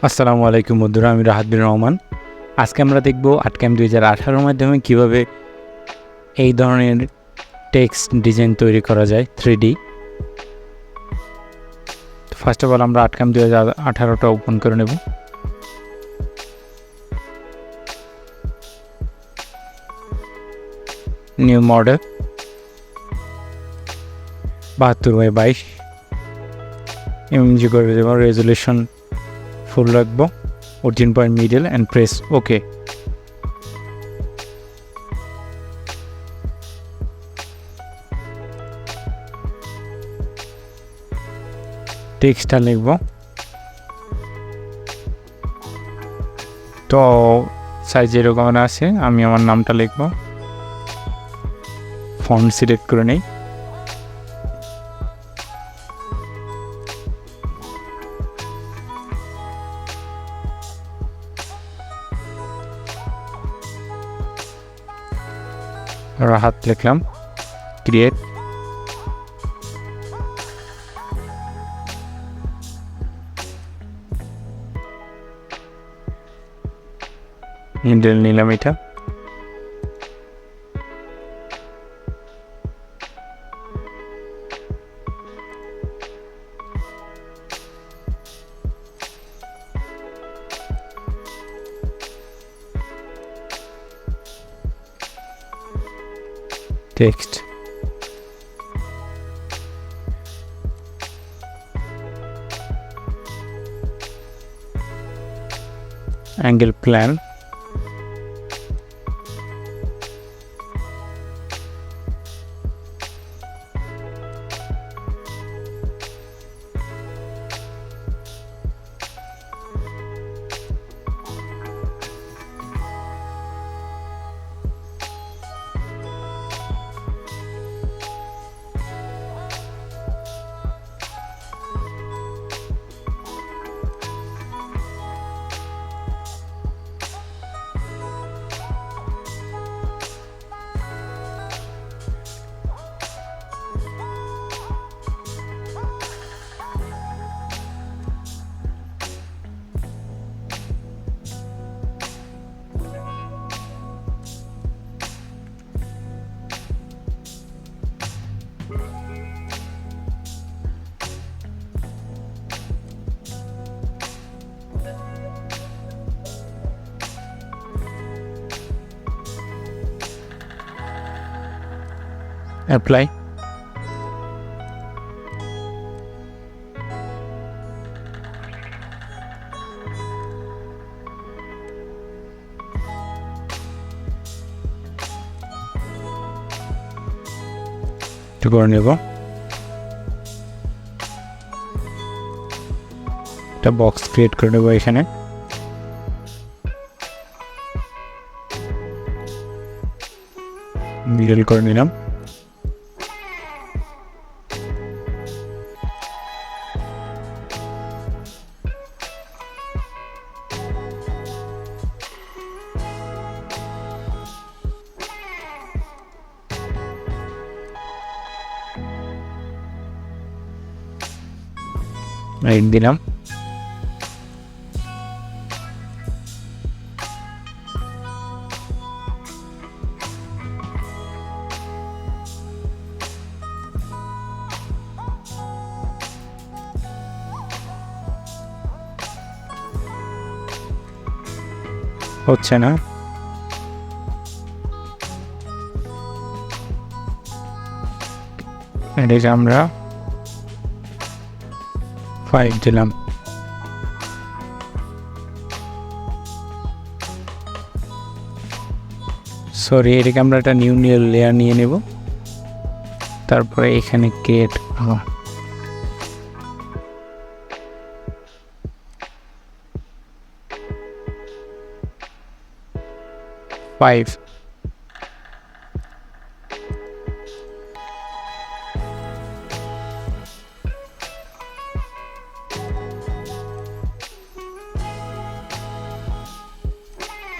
আসসালামু আলাইকুম বন্ধুরা, আমি রাহাত বিন রহমান। আজকে আমরা দেখব আর্টক্যাম 2018 মাধ্যমে কিভাবে এই ধরনের টেক্সট ডিজাইন তৈরি করা যায় 3D। ফার্স্ট অফ অল আমরা আর্টক্যাম 2018টা ওপেন করে নেব। নিউ মডেল 72x22 এমজি করে দেব। রেজুলেশন ফুল রাখবো, origin point middle and press okay. টেক্সটটা লিখব, তো সাইজ এরকম আছে। আমি আমার নামটা লিখব, ফন্ট সিলেক্ট করে নেই। রাহাত লিখলাম, ক্রিয়েট। মিডল নিলাম এটা। Text angle plan, apply. একটু করে নেব, একটা বক্স ক্রিয়েট করে নেব এখানে। মিডল করে নিলাম। রাইট দিলাম। হচ্ছে না, এটাকে আমরা 5 দিলাম। সরি, এটাকে আমরা একটা নিউ লেয়ার নিয়ে নেব, তারপরে এখানে ক্রিয়েট 5।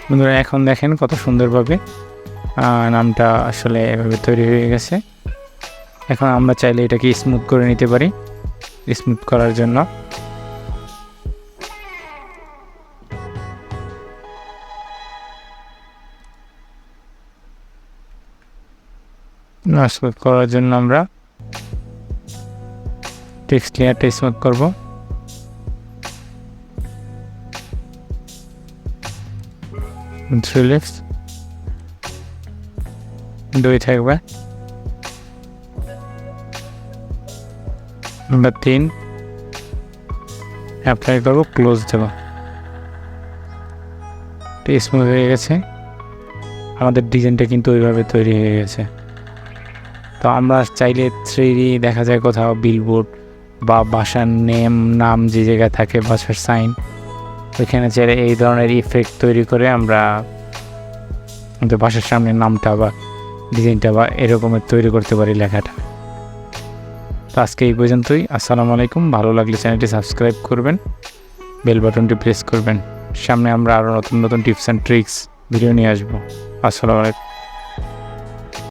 বন্ধুরা, এখন দেখেন কত সুন্দরভাবে নামটা আসলে এভাবে তৈরি হয়ে গেছে। এখন আমরা চাইলে এটাকে স্মুথ করে নিতে পারি। স্মুথ করার জন্য স্মুথ করার জন্য আমরা টেক্সট লেয়ারটা স্মুথ করব। রিলিফস 2 থাকবে। নাম্বার 3 অ্যাপ্লাই করব, ক্লোজ দেব। স্মুথ হয়ে গেছে, আমাদের ডিজাইনটা কিন্তু ওইভাবে তৈরি হয়ে গেছে। তো আমরা চাইলে 3D দেখা যায় কোথাও বিলবোর্ড বা বাসার নাম যে জায়গায় থাকে, বাসার সাইন, ওইখানে চাইলে এই ধরনের ইফেক্ট তৈরি করে আমরা আমাদের বাসার সামনে নামটা বা ডিজাইনটা বা এরকমের তৈরি করতে পারি লেখাটা। তো আজকে এই পর্যন্তই। আসসালামু আলাইকুম। ভালো লাগলে চ্যানেলটি সাবস্ক্রাইব করবেন, বেল বাটনটি প্রেস করবেন। সামনে আমরা আরও নতুন নতুন টিপস অ্যান্ড ট্রিক্স ভিডিও নিয়ে আসবো। আসসালামু আলাইকুম।